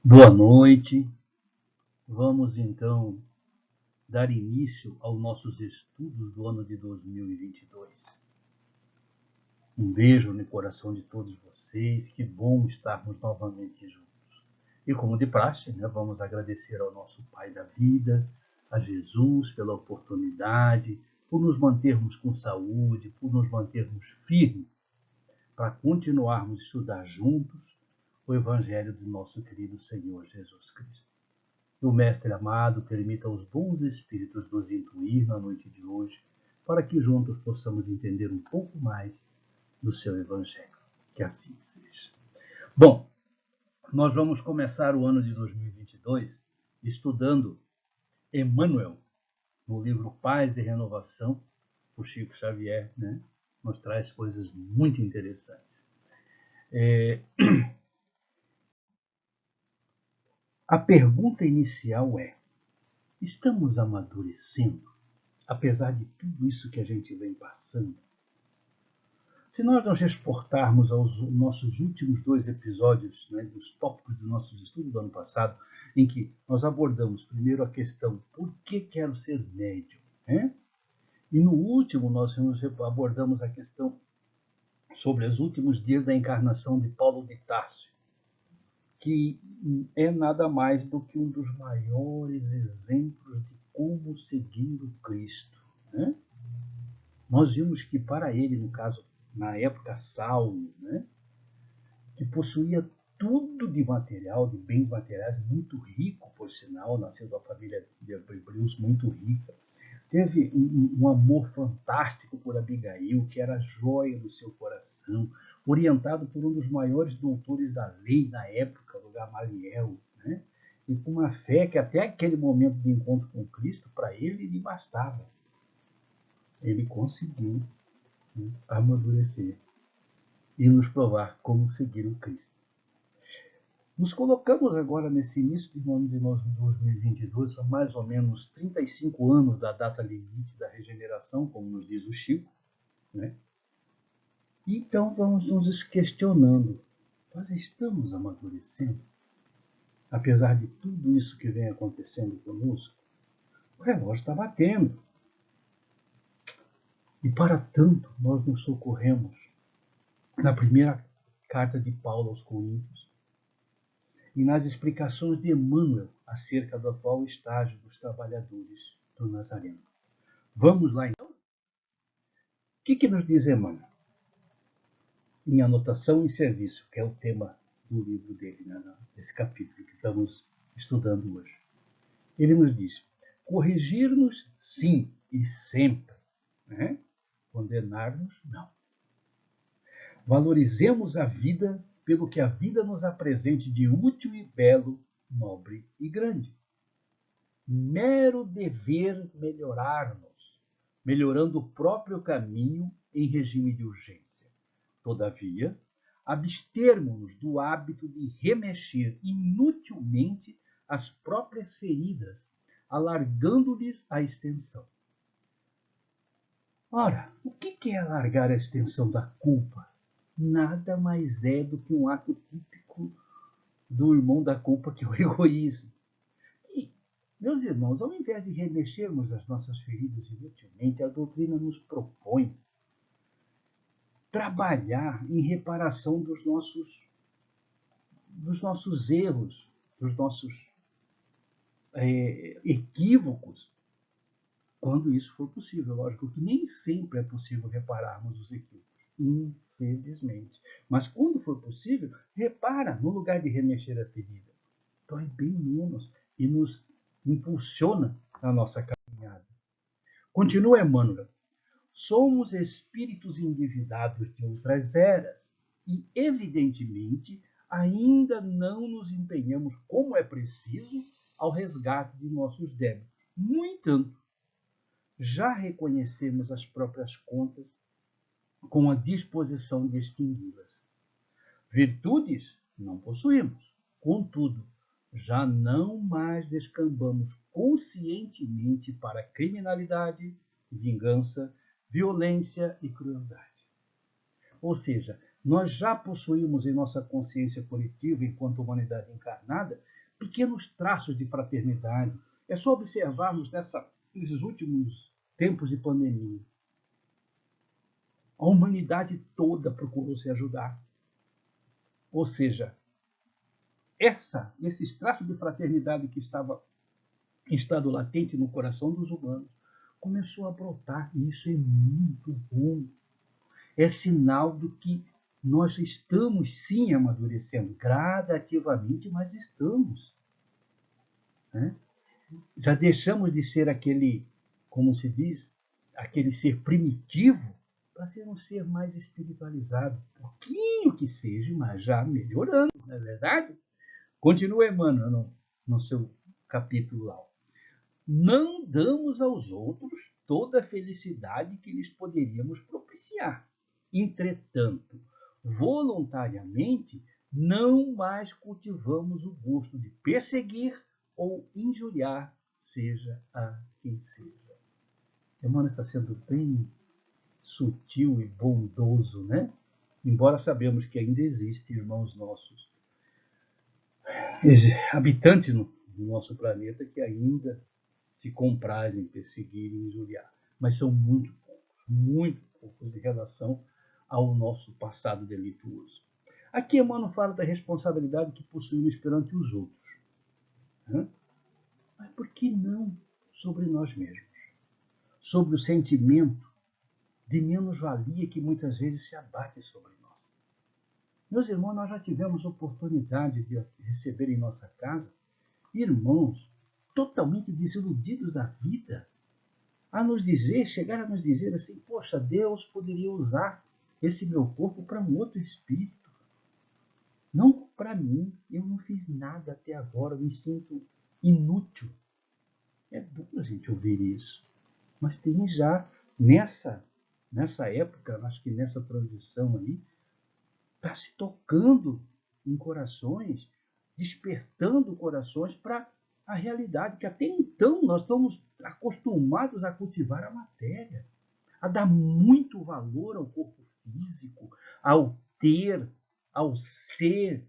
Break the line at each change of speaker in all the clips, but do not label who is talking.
Boa noite. Vamos então dar início aos nossos estudos do ano de 2022. Um beijo no coração de todos vocês. Que bom estarmos novamente juntos. E como de praxe, vamos agradecer ao nosso Pai da vida, a Jesus, pela oportunidade, por nos mantermos com saúde, por nos mantermos firmes, para continuarmos a estudar juntos o Evangelho do nosso querido Senhor Jesus Cristo. Que o Mestre amado permita aos bons espíritos nos intuir na noite de hoje, para que juntos possamos entender um pouco mais do seu Evangelho. Que assim seja. Bom, nós vamos começar o ano de 2022 estudando Emmanuel, no livro Paz e Renovação. O Chico Xavier nos traz coisas muito interessantes. A pergunta inicial é: estamos amadurecendo, apesar de tudo isso que a gente vem passando? Se nós nos exportarmos aos nossos últimos 2 episódios, dos tópicos dos nossos estudos do ano passado, em que nós abordamos primeiro a questão por que quero ser médium, e no último nós abordamos a questão sobre os últimos dias da encarnação de Paulo de Tarso, que é nada mais do que um dos maiores exemplos de como seguir o Cristo. Nós vimos que para ele, no caso, na época Saulo, que possuía tudo de material, de bens materiais, muito rico, por sinal, nasceu da família de hebreus muito rica, teve um amor fantástico por Abigail, que era a joia do seu coração, orientado por um dos maiores doutores da lei na época, o Gamaliel, e com uma fé que até aquele momento de encontro com Cristo, para ele, lhe bastava. Ele conseguiu amadurecer e nos provar como seguir o Cristo. Nos colocamos agora nesse início do ano de 2022, são mais ou menos 35 anos da data limite da regeneração, como nos diz o Chico. Então vamos nos questionando: nós estamos amadurecendo? Apesar de tudo isso que vem acontecendo conosco, o relógio está batendo. E para tanto, nós nos socorremos na primeira carta de Paulo aos Coríntios e nas explicações de Emmanuel acerca do atual estágio dos trabalhadores do Nazareno. Vamos lá então? O que nos diz Emmanuel? Em anotação e serviço, que é o tema do livro dele, nesse capítulo que estamos estudando hoje. Ele nos diz: corrigir-nos, sim, e sempre. Condenar-nos, não. Valorizemos a vida pelo que a vida nos apresente de útil e belo, nobre e grande. Mero dever melhorar-nos, melhorando o próprio caminho em regime de urgência. Todavia, abstermos-nos do hábito de remexer inutilmente as próprias feridas, alargando-lhes a extensão. Ora, o que é alargar a extensão da culpa? Nada mais é do que um ato típico do irmão da culpa, que é o egoísmo. E, meus irmãos, ao invés de remexermos as nossas feridas inutilmente, a doutrina nos propõe trabalhar em reparação dos nossos erros, dos nossos equívocos, quando isso for possível. Lógico que nem sempre é possível repararmos os equívocos, infelizmente. Mas quando for possível, repara no lugar de remexer a ferida. Dói bem menos e nos impulsiona na nossa caminhada. Continua Emmanuel: somos espíritos endividados de outras eras e, evidentemente, ainda não nos empenhamos como é preciso ao resgate de nossos débitos. No entanto, já reconhecemos as próprias contas com a disposição de extingui-las. Virtudes não possuímos, contudo, já não mais descambamos conscientemente para criminalidade, vingança, violência e crueldade. Ou seja, Nós já possuímos em nossa consciência coletiva, enquanto humanidade encarnada, pequenos traços de fraternidade. É só observarmos nesses últimos tempos de pandemia. A humanidade toda procurou se ajudar. Ou seja, esses traços de fraternidade que estava em estado latente no coração dos humanos começou a brotar. E isso é muito bom. É sinal do que nós estamos sim amadurecendo, gradativamente, mas estamos. Né? Já deixamos de ser aquele, como se diz, aquele ser primitivo, para ser um ser mais espiritualizado. Pouquinho que seja, mas já melhorando, não é verdade? Continua Emmanuel no seu capítulo lá. Não damos aos outros toda a felicidade que lhes poderíamos propiciar. Entretanto, voluntariamente, não mais cultivamos o gosto de perseguir ou injuriar, seja a quem seja. Emmanuel está sendo bem sutil e bondoso, né? Embora sabemos que ainda existem irmãos nossos, habitantes no nosso planeta, que ainda se comprazem em perseguir e injuriar. Mas são muito poucos em relação ao nosso passado delituoso. Aqui Emmanuel fala da responsabilidade que possuímos perante os outros. Mas por que não sobre nós mesmos? Sobre o sentimento de menos-valia que muitas vezes se abate sobre nós. Meus irmãos, nós já tivemos oportunidade de receber em nossa casa irmãos totalmente desiludidos da vida, chegar a nos dizer assim, poxa, Deus poderia usar esse meu corpo para um outro espírito. Não para mim, eu não fiz nada até agora, eu me sinto inútil. É duro a gente ouvir isso. Mas tem já, nessa época, acho que nessa transição aí, está se tocando em corações, despertando corações para a realidade, que até então nós estamos acostumados a cultivar a matéria, a dar muito valor ao corpo físico, ao ter, ao ser.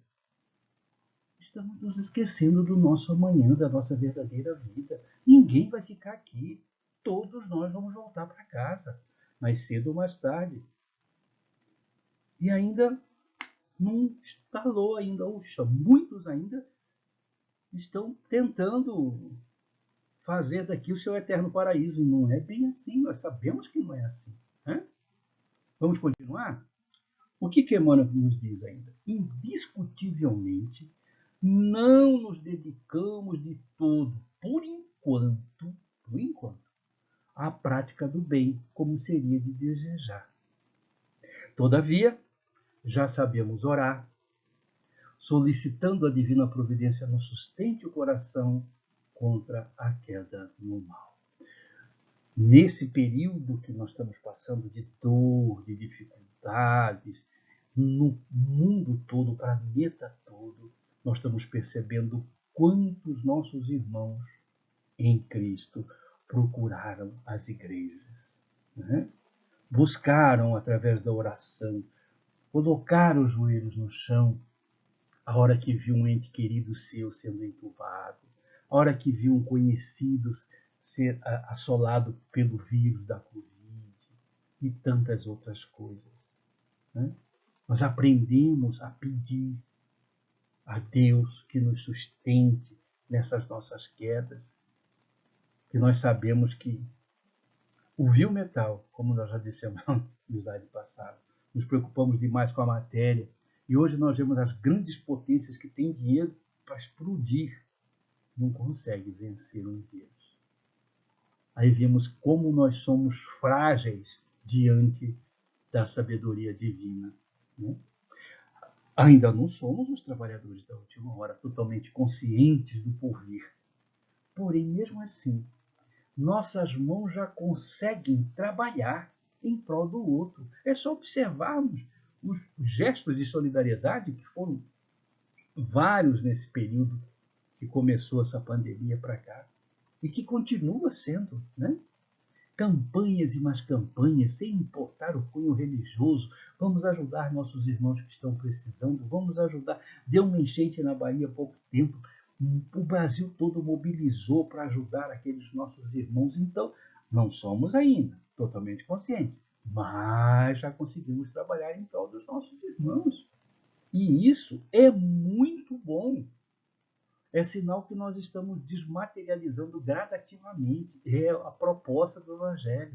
Estamos nos esquecendo do nosso amanhã, da nossa verdadeira vida. Ninguém vai ficar aqui. Todos nós vamos voltar para casa, mais cedo ou mais tarde. E ainda não instalou ainda, muitos ainda estão tentando fazer daqui o seu eterno paraíso. E não é bem assim, nós sabemos que não é assim. Né? Vamos continuar? O que Emmanuel nos diz ainda? Indiscutivelmente, não nos dedicamos de todo, por enquanto, à prática do bem, como seria de desejar. Todavia, já sabemos orar, solicitando a divina providência nos sustente o coração contra a queda no mal. Nesse período que nós estamos passando de dor, de dificuldades, no mundo todo, o planeta todo, nós estamos percebendo quantos nossos irmãos em Cristo procuraram as igrejas, né? Buscaram através da oração, colocaram os joelhos no chão, a hora que viu um ente querido seu sendo entubado, a hora que viu um conhecido ser assolado pelo vírus da Covid e tantas outras coisas. Né? Nós aprendemos a pedir a Deus que nos sustente nessas nossas quedas, que nós sabemos que o vil metal, como nós já dissemos no slide passado, nos preocupamos demais com a matéria, e hoje nós vemos as grandes potências que têm dinheiro para explodir, não conseguem vencer um vírus. Aí vemos como nós somos frágeis diante da sabedoria divina. Né? Ainda não somos os trabalhadores da última hora, totalmente conscientes do porvir. Porém, mesmo assim, nossas mãos já conseguem trabalhar em prol do outro. É só observarmos os gestos de solidariedade, que foram vários nesse período que começou essa pandemia para cá, e que continua sendo, né? campanhas e mais campanhas, sem importar o cunho religioso. Vamos ajudar nossos irmãos que estão precisando, vamos ajudar. Deu uma enchente na Bahia há pouco tempo, o Brasil todo mobilizou para ajudar aqueles nossos irmãos. Então, não somos ainda totalmente conscientes, mas já conseguimos trabalhar em prol dos nossos irmãos. E isso é muito bom. É sinal que nós estamos desmaterializando gradativamente. É a proposta do Evangelho.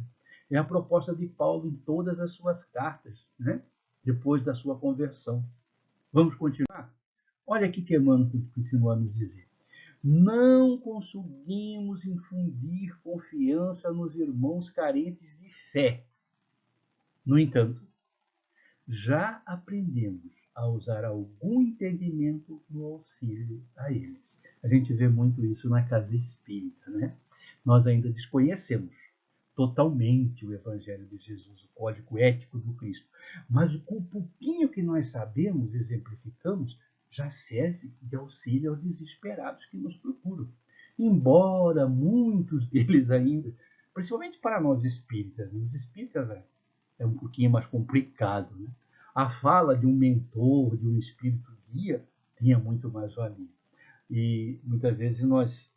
É a proposta de Paulo em todas as suas cartas, né? Depois da sua conversão. Vamos continuar? Olha aqui que Emmanuel continua a nos dizer. Não conseguimos infundir confiança nos irmãos carentes de fé. No entanto, já aprendemos a usar algum entendimento no auxílio a eles. A gente vê muito isso na casa espírita, né? Nós ainda desconhecemos totalmente o Evangelho de Jesus, o código ético do Cristo. Mas com o pouquinho que nós sabemos, exemplificamos, já serve de auxílio aos desesperados que nos procuram. Embora muitos deles ainda, principalmente para nós espíritas, os espíritas é um pouquinho mais complicado, né? A fala de um mentor, de um espírito guia, tinha muito mais valia. E muitas vezes nós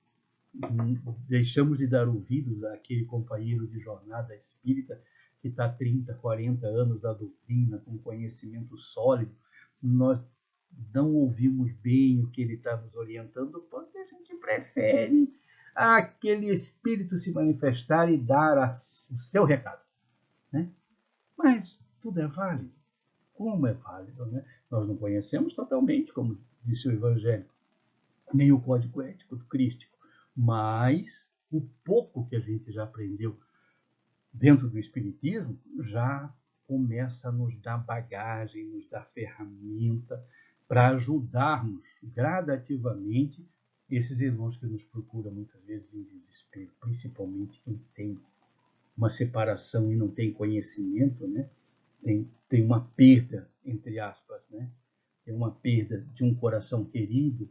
deixamos de dar ouvidos àquele companheiro de jornada espírita que está 30, 40 anos da doutrina, com conhecimento sólido. Nós não ouvimos bem o que ele está nos orientando, porque a gente prefere aquele espírito se manifestar e dar o seu recado, né? Mas tudo é válido. Como é válido, né? Nós não conhecemos totalmente, como disse o Evangelho, nem o código ético do Crístico, mas o pouco que a gente já aprendeu dentro do Espiritismo já começa a nos dar bagagem, nos dar ferramenta para ajudarmos gradativamente esses irmãos que nos procuram muitas vezes em desespero, principalmente quem tem uma separação e não tem conhecimento, né? Tem uma perda, entre aspas, né? Tem uma perda de um coração querido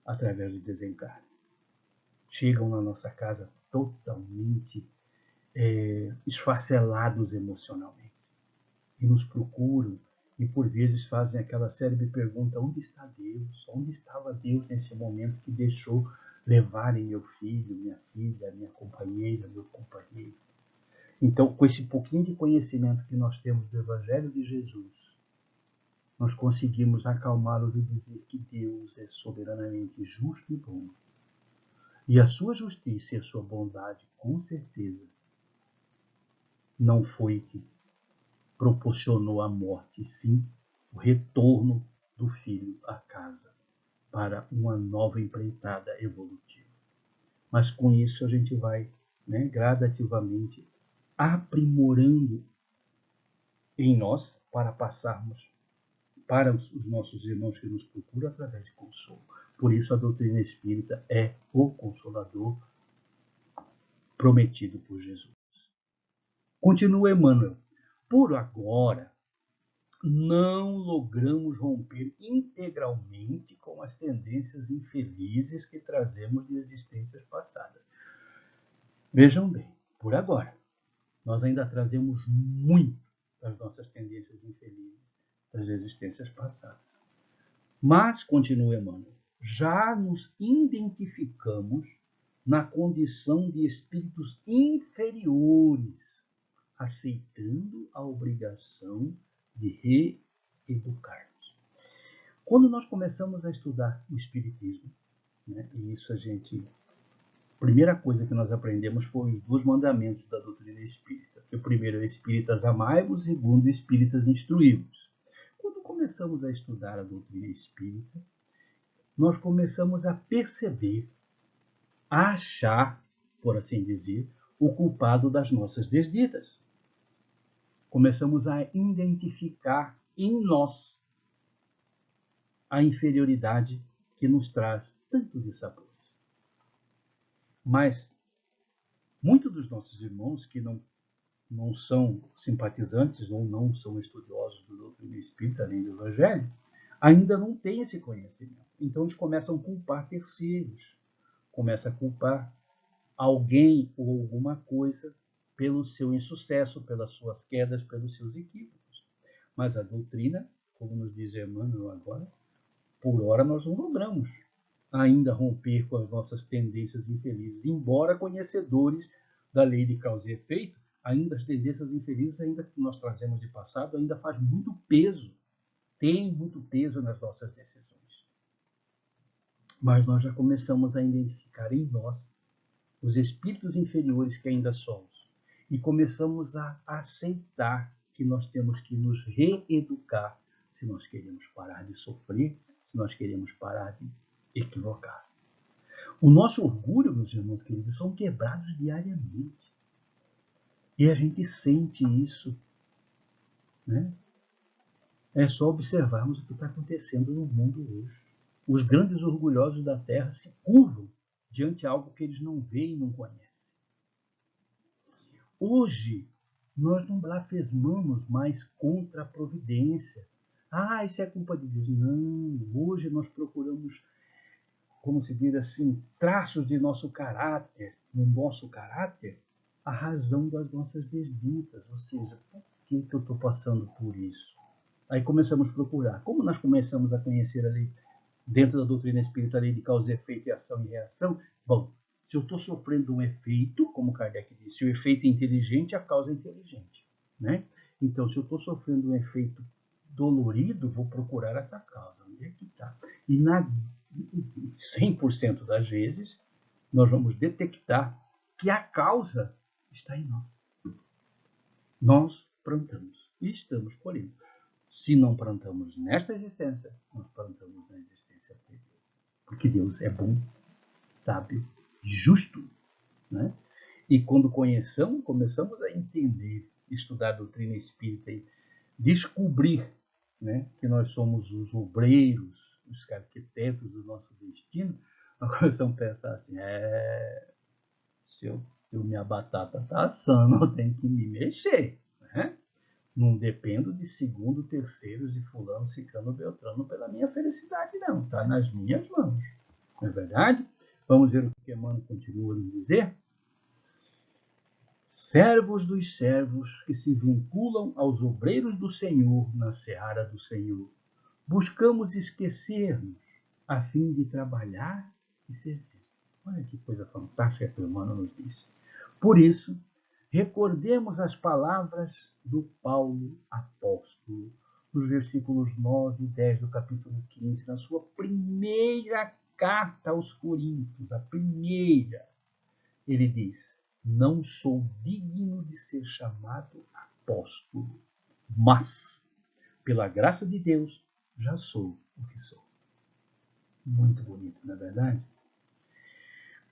através do desencarne. Chegam na nossa casa totalmente esfacelados emocionalmente e nos procuram e por vezes fazem aquela célebre pergunta: onde está Deus? Onde estava Deus nesse momento que deixou levarem meu filho, minha filha, minha companheira, meu companheiro? Então, com esse pouquinho de conhecimento que nós temos do Evangelho de Jesus, nós conseguimos acalmá-los e dizer que Deus é soberanamente justo e bom. E a sua justiça e a sua bondade, com certeza, não foi que proporcionou a morte, sim o retorno do filho à casa para uma nova empreitada evolutiva. Mas com isso a gente vai, né, gradativamente aprimorando em nós para passarmos para os nossos irmãos que nos procuram através de consolo. Por isso a doutrina espírita é o consolador prometido por Jesus. Continua Emmanuel. Por agora, não logramos romper integralmente com as tendências infelizes que trazemos de existências passadas. Vejam bem, por agora, nós ainda trazemos muito das nossas tendências infelizes das existências passadas. Mas, continua Emmanuel, já nos identificamos na condição de espíritos inferiores, aceitando a obrigação de reeducar-nos. Quando nós começamos a estudar o Espiritismo, né, e isso a primeira coisa que nós aprendemos foi os 2 mandamentos da doutrina espírita. Que o primeiro é espíritas amai-vos, o segundo espíritas instruí-vos. Quando começamos a estudar a doutrina espírita, nós começamos a perceber, a achar, por assim dizer, o culpado das nossas desditas. Começamos a identificar em nós a inferioridade que nos traz tanto dissabores. Mas muitos dos nossos irmãos que não são simpatizantes ou não são estudiosos do doutrina espírita nem do Evangelho, ainda não têm esse conhecimento. Então eles começam a culpar terceiros, começam a culpar alguém ou alguma coisa pelo seu insucesso, pelas suas quedas, pelos seus equívocos. Mas a doutrina, como nos diz Emmanuel agora, por hora nós não logramos ainda romper com as nossas tendências infelizes, embora conhecedores da lei de causa e efeito, ainda as tendências infelizes, ainda que nós trazemos de passado, ainda faz muito peso, tem muito peso nas nossas decisões. Mas nós já começamos a identificar em nós os espíritos inferiores que ainda somos e começamos a aceitar que nós temos que nos reeducar se nós queremos parar de sofrer, se nós queremos parar de equivocar. O nosso orgulho, meus irmãos queridos, são quebrados diariamente. E a gente sente isso, né? É só observarmos o que está acontecendo no mundo hoje. Os grandes orgulhosos da Terra se curvam diante de algo que eles não veem e não conhecem. Hoje, nós não blasfemamos mais contra a providência. Ah, isso é culpa de Deus. Não, hoje nós procuramos, como se diz assim, traços de nosso caráter, no nosso caráter, a razão das nossas desditas. Ou seja, por que eu estou passando por isso? Aí começamos a procurar. Como nós começamos a conhecer a lei, dentro da doutrina espírita, a lei de causa e efeito e ação e reação? Bom, se eu estou sofrendo um efeito, como Kardec disse, o efeito é inteligente, a causa é inteligente, né? Então, se eu estou sofrendo um efeito dolorido, vou procurar essa causa. Onde é que está? E 100% das vezes, nós vamos detectar que a causa está em nós. Nós plantamos e estamos colhendo. Se não plantamos nesta existência, nós plantamos na existência anterior. Porque Deus é bom, sábio, justo, né? E quando começamos a entender, estudar a doutrina espírita e descobrir, né, que nós somos os obreiros, os arquitetos do nosso destino, nós começamos a pensar assim, minha batata está assando, eu tenho que me mexer, né? Não dependo de segundo, terceiros, de fulano, ciclano, beltrano pela minha felicidade, não. Está nas minhas mãos. Não é verdade? Vamos ver o que Emmanuel continua a nos dizer. Servos dos servos que se vinculam aos obreiros do Senhor na seara do Senhor. Buscamos esquecer-nos a fim de trabalhar e servir. Olha que coisa fantástica que o Emmanuel nos diz. Por isso, recordemos as palavras do Paulo apóstolo, nos versículos 9 e 10 do capítulo 15, na sua primeira carta aos Coríntios, a primeira. Ele diz, não sou digno de ser chamado apóstolo, mas, pela graça de Deus, já sou o que sou. Muito bonito, não é verdade?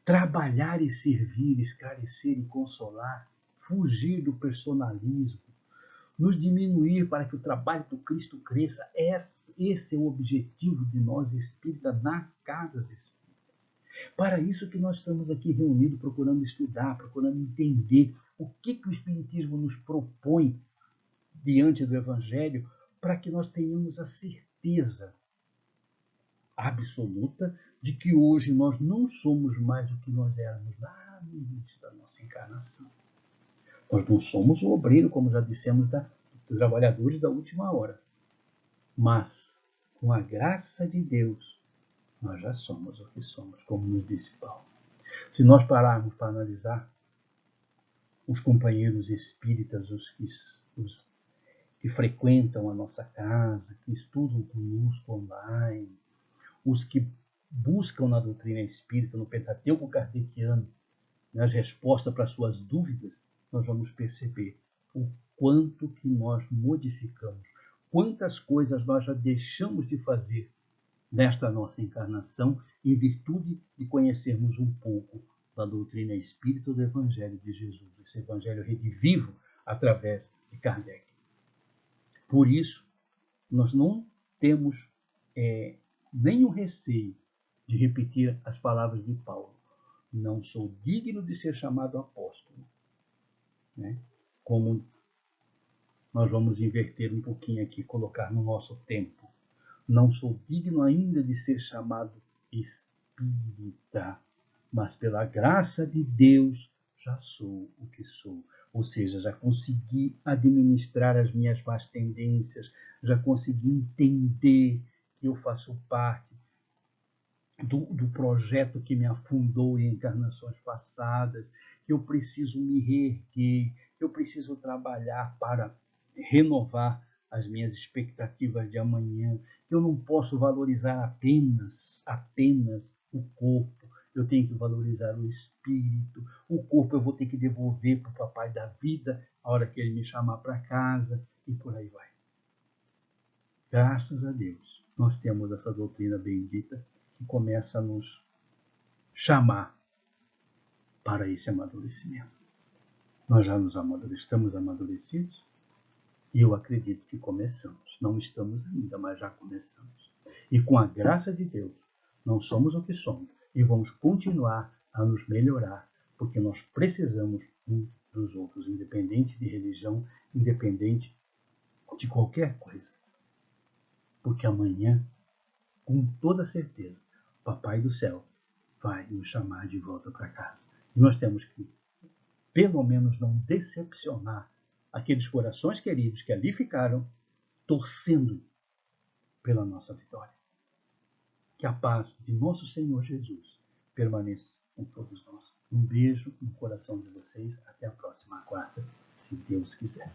Trabalhar e servir, esclarecer e consolar, fugir do personalismo, nos diminuir para que o trabalho do Cristo cresça. Esse é o objetivo de nós espíritas nas casas espíritas. Para isso que nós estamos aqui reunidos, procurando estudar, procurando entender o que o Espiritismo nos propõe diante do Evangelho, para que nós tenhamos a certeza absoluta de que hoje nós não somos mais o que nós éramos lá no início da nossa encarnação. Nós não somos o obreiro, como já dissemos, dos trabalhadores da última hora. Mas, com a graça de Deus, nós já somos o que somos, como nos disse Paulo. Se nós pararmos para analisar os companheiros espíritas, os que frequentam a nossa casa, que estudam conosco online, os que buscam na doutrina espírita, no Pentateuco kardeciano, as respostas para suas dúvidas, nós vamos perceber o quanto que nós modificamos, quantas coisas nós já deixamos de fazer nesta nossa encarnação, em virtude de conhecermos um pouco da doutrina espírita do Evangelho de Jesus, esse Evangelho redivivo através de Kardec. Por isso, nós não temos nenhum receio de repetir as palavras de Paulo. Não sou digno de ser chamado apóstolo. Né? Como nós vamos inverter um pouquinho aqui, colocar no nosso tempo. Não sou digno ainda de ser chamado espírita, mas pela graça de Deus já sou o que sou. Ou seja, já consegui administrar as minhas más tendências, já consegui entender que eu faço parte do projeto que me afundou em encarnações passadas, que eu preciso me reerguer, que eu preciso trabalhar para renovar as minhas expectativas de amanhã, que eu não posso valorizar apenas o corpo, eu tenho que valorizar o espírito. O corpo eu vou ter que devolver para o papai da vida a hora que ele me chamar para casa e por aí vai. Graças a Deus, nós temos essa doutrina bendita que começa a nos chamar para esse amadurecimento. Nós já estamos amadurecidos e eu acredito que começamos. Não estamos ainda, mas já começamos. E com a graça de Deus, não somos o que somos e vamos continuar a nos melhorar, porque nós precisamos uns dos outros, independente de religião, independente de qualquer coisa. Porque amanhã, com toda certeza, o Papai do Céu vai nos chamar de volta para casa. E nós temos que, pelo menos, não decepcionar aqueles corações queridos que ali ficaram, torcendo pela nossa vitória. Que a paz de nosso Senhor Jesus permaneça com todos nós. Um beijo no coração de vocês. Até a próxima quarta, se Deus quiser.